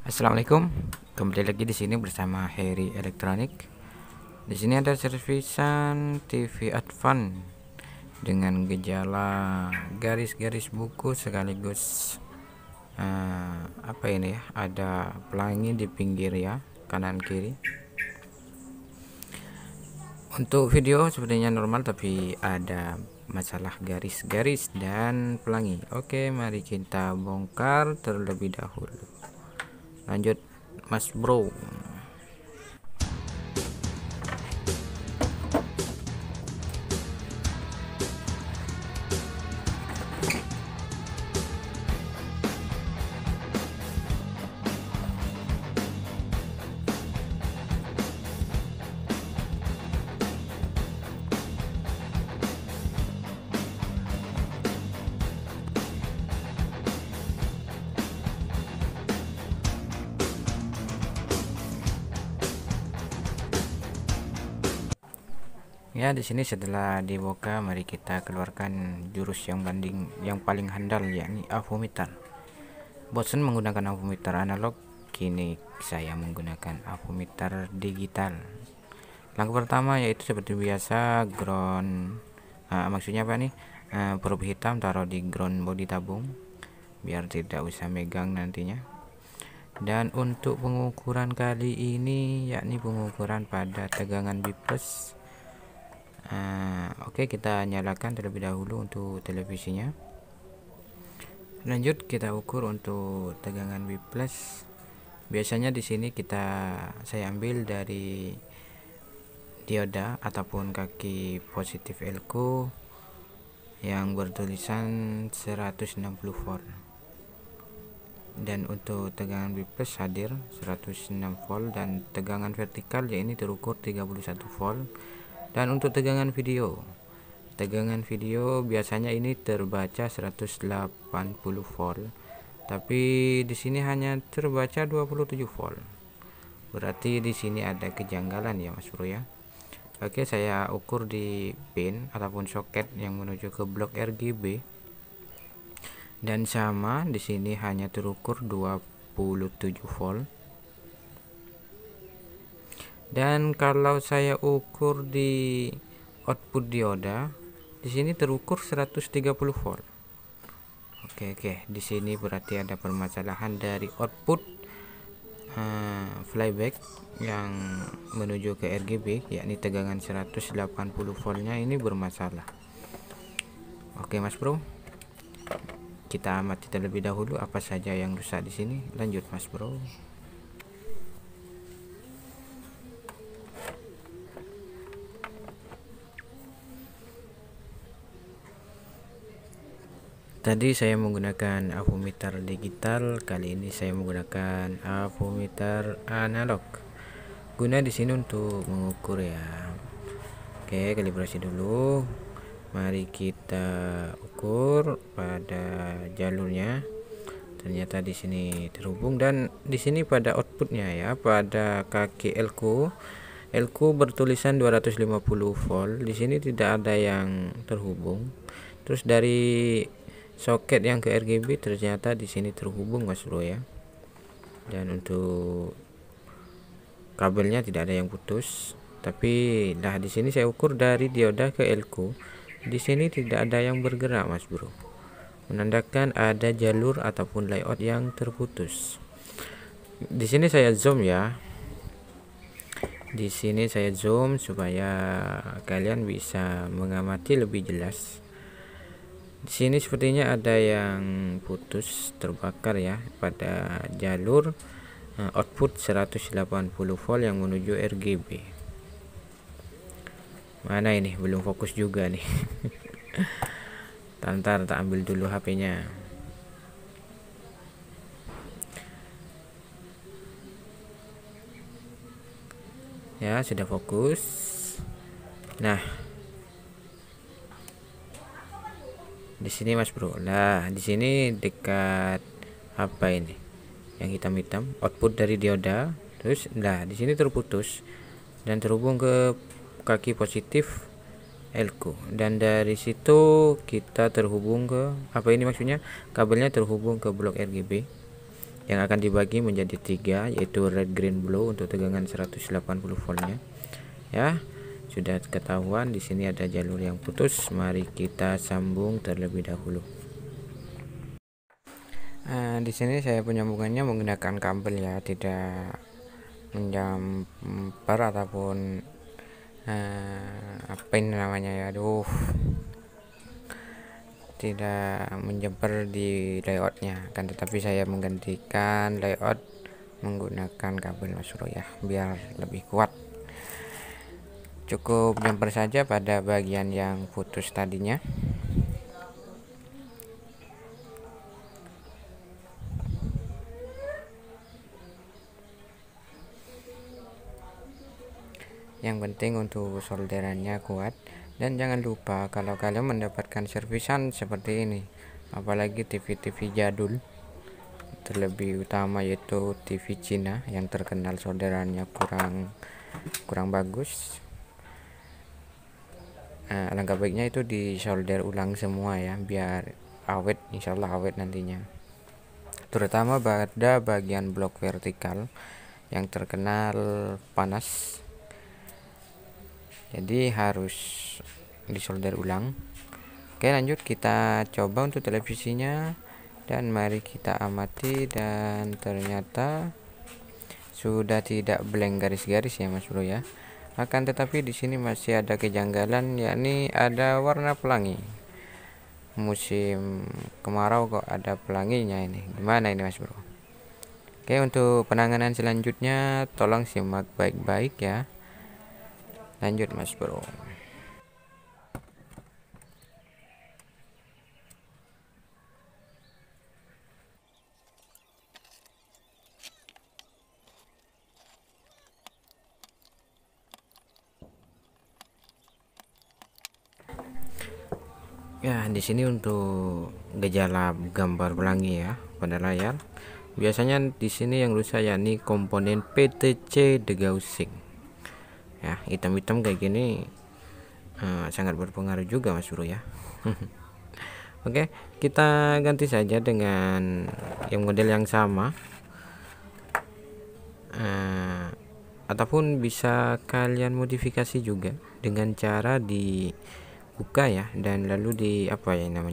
Assalamualaikum, kembali lagi di sini bersama Heri Elektronik. Di sini ada servisan TV Advance dengan gejala garis-garis buku sekaligus apa ini ya? Ada pelangi di pinggir ya, kanan kiri. Untuk video sepertinya normal tapi ada masalah garis-garis dan pelangi. Oke, mari kita bongkar terlebih dahulu. Lanjut Mas Bro. Ya, di sini setelah dibuka, mari kita keluarkan jurus yang paling handal, yakni avometer. Bosan menggunakan avometer analog, kini saya menggunakan avometer digital. Langkah pertama yaitu seperti biasa ground, maksudnya apa nih? Probe hitam taruh di ground body tabung biar tidak usah megang nantinya. Dan untuk pengukuran kali ini yakni pengukuran pada tegangan B+. Oke, kita nyalakan terlebih dahulu untuk televisinya. Lanjut kita ukur untuk tegangan B+. Biasanya di sini saya ambil dari dioda ataupun kaki positif elko yang bertulisan 160 volt. Dan untuk tegangan B+ hadir 106 volt dan tegangan vertikal ini terukur 31 volt. Dan untuk tegangan video biasanya ini terbaca 180 volt, tapi di sini hanya terbaca 27 volt. Berarti di sini ada kejanggalan ya Mas Bro ya. Oke, saya ukur di pin ataupun soket yang menuju ke blok RGB. Dan sama di sini hanya terukur 27 volt. Dan kalau saya ukur di output dioda, di sini terukur 130 volt. Oke, di sini berarti ada permasalahan dari output flyback yang menuju ke RGB, yakni tegangan 180 voltnya ini bermasalah. Oke Mas Bro, kita amati terlebih dahulu apa saja yang rusak di sini. Lanjut Mas Bro. Tadi saya menggunakan avometer digital, kali ini saya menggunakan avometer analog. Guna di sini untuk mengukur ya. Oke, kalibrasi dulu. Mari kita ukur pada jalurnya. Ternyata di sini terhubung, dan di sini pada outputnya ya, pada kaki elko bertulisan 250 volt. Di sini tidak ada yang terhubung. Terus dari soket yang ke RGB ternyata di sini terhubung Mas Bro ya. Dan untuk kabelnya tidak ada yang putus, tapi di sini saya ukur dari dioda ke elko. Di sini tidak ada yang bergerak Mas Bro, menandakan ada jalur ataupun layout yang terputus. Di sini saya zoom ya. Di sini saya zoom supaya kalian bisa mengamati lebih jelas. Di sini sepertinya ada yang putus, terbakar ya pada jalur output 180 volt yang menuju RGB. Mana ini, belum fokus juga nih. Tantar tak ambil dulu HP-nya. Ya, sudah fokus. Nah, di sini Mas Bro. Di sini dekat apa ini? Yang hitam-hitam, output dari dioda. Terus di sini terputus dan terhubung ke kaki positif elko, dan dari situ kita terhubung ke apa ini, maksudnya kabelnya terhubung ke blok RGB. yang akan dibagi menjadi 3, yaitu red, green, blue untuk tegangan 180 voltnya. Ya, sudah ketahuan di sini ada jalur yang putus. Mari kita sambung terlebih dahulu. Di sini saya penyambungannya menggunakan kabel ya, tidak menjamper ataupun apa ini namanya ya, tidak menjemper di layoutnya, kan tetapi saya menggantikan layout menggunakan kabel Mas Bro ya, biar lebih kuat. Cukup jumper saja pada bagian yang putus tadinya. Yang penting untuk solderannya kuat, dan jangan lupa kalau kalian mendapatkan servisan seperti ini, apalagi TV-TV jadul, terlebih utama yaitu TV Cina yang terkenal solderannya kurang bagus, alangkah baiknya itu disolder ulang semua ya, biar awet, insyaallah awet nantinya, terutama pada bagian blok vertikal yang terkenal panas, jadi harus disolder ulang. Oke, lanjut kita coba untuk televisinya, dan mari kita amati, dan ternyata sudah tidak blank garis-garis ya Mas Bro ya. Akan tetapi di sini masih ada kejanggalan, yakni ada warna pelangi. Musim kemarau kok ada pelanginya, ini gimana ini Mas Bro? Oke, untuk penanganan selanjutnya tolong simak baik-baik ya. Lanjut Mas Bro. Ya, di sini untuk gejala gambar pelangi ya pada layar. Biasanya di sini yang rusak yakni komponen PTC degaussing. Ya, hitam-hitam kayak gini sangat berpengaruh juga Mas Bro ya. Oke, kita ganti saja dengan yang model yang sama, ataupun bisa kalian modifikasi juga dengan cara dibuka ya, dan lalu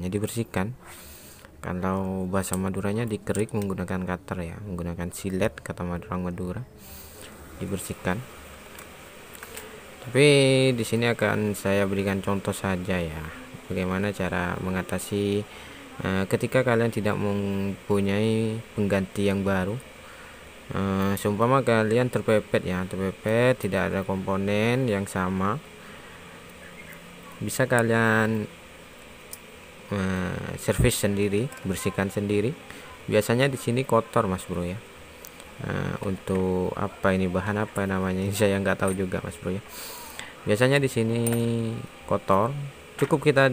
dibersihkan. Kalau bahasa Maduranya dikerik menggunakan cutter ya, menggunakan silet kata orang Madura, dibersihkan. Tapi di sini akan saya berikan contoh saja ya, bagaimana cara mengatasi ketika kalian tidak mempunyai pengganti yang baru. Seumpama kalian terpepet tidak ada komponen yang sama, bisa kalian servis sendiri, bersihkan sendiri. Biasanya di sini kotor Mas Bro ya. Untuk apa ini, bahan apa namanya, saya nggak tahu juga Mas Bro ya. Biasanya di sini kotor, cukup kita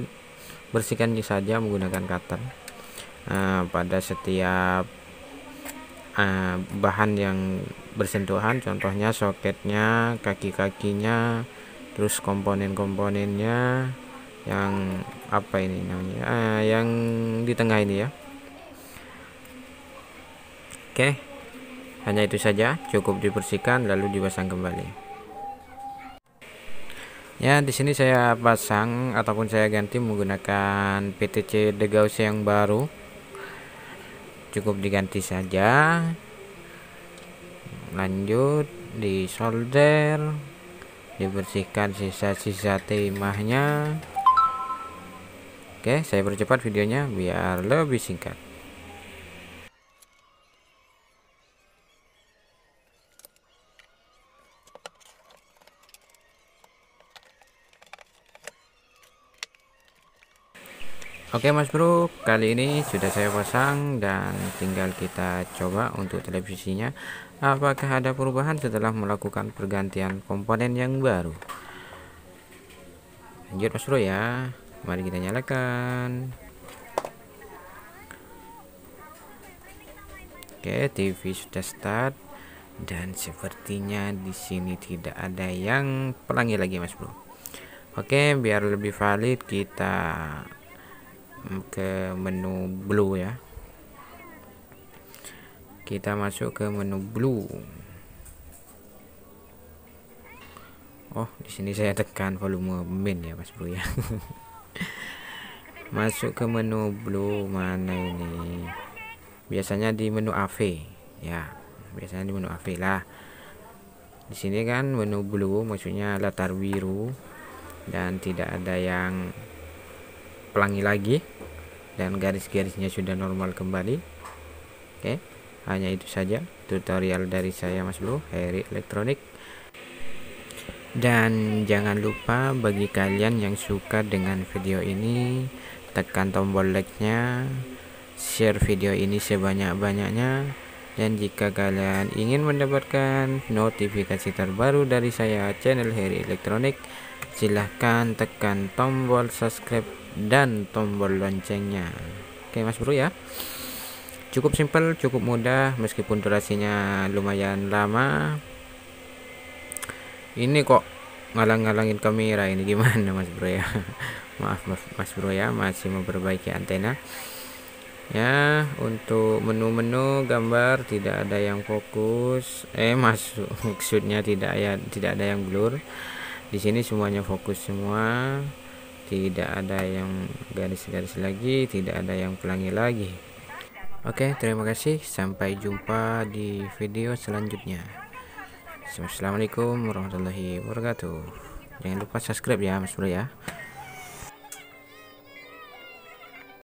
bersihkan saja menggunakan cutter pada setiap bahan yang bersentuhan, contohnya soketnya, kaki-kakinya, terus komponen-komponennya yang apa ini namanya, yang di tengah ini ya. Oke, hanya itu saja, cukup dibersihkan lalu dipasang kembali. Ya, di sini saya pasang ataupun saya ganti menggunakan PTC degaussing yang baru. Cukup diganti saja. Lanjut disolder, dibersihkan sisa-sisa timahnya. Oke, saya percepat videonya biar lebih singkat. Oke Mas Bro, kali ini sudah saya pasang dan tinggal kita coba untuk televisinya apakah ada perubahan setelah melakukan pergantian komponen yang baru. Lanjut Mas Bro ya, mari kita nyalakan. Oke, TV sudah start, dan sepertinya di sini tidak ada yang pelangi lagi Mas Bro. Oke, biar lebih valid kita ke menu blue ya. kita masuk ke menu blue. Oh, di sini saya tekan volume min ya Mas Bro ya. Masuk ke menu blue, mana ini? Biasanya di menu AV ya. Biasanya di menu AV lah. Di sini kan menu blue maksudnya latar biru dan tidak ada yang pelangi lagi dan garis-garisnya sudah normal kembali. Oke, hanya itu saja tutorial dari saya Mas Bro, Heri Elektronik. Dan jangan lupa bagi kalian yang suka dengan video ini, tekan tombol like-nya, share video ini sebanyak-banyaknya, dan jika kalian ingin mendapatkan notifikasi terbaru dari saya channel Heri Elektronik, silahkan tekan tombol subscribe dan tombol loncengnya. Oke Mas Bro ya, cukup simpel, cukup mudah, meskipun durasinya lumayan lama. Ini kok ngalang-ngalangin kamera ini, gimana Mas Bro ya? Maaf Mas Bro ya, masih memperbaiki antena ya. Untuk menu-menu gambar tidak ada yang fokus, maksudnya tidak ada yang blur. Di sini semuanya fokus semua, tidak ada yang garis-garis lagi, tidak ada yang pelangi lagi. Oke, terima kasih, sampai jumpa di video selanjutnya. Assalamualaikum warahmatullahi wabarakatuh. Jangan lupa subscribe ya Mas Bro ya.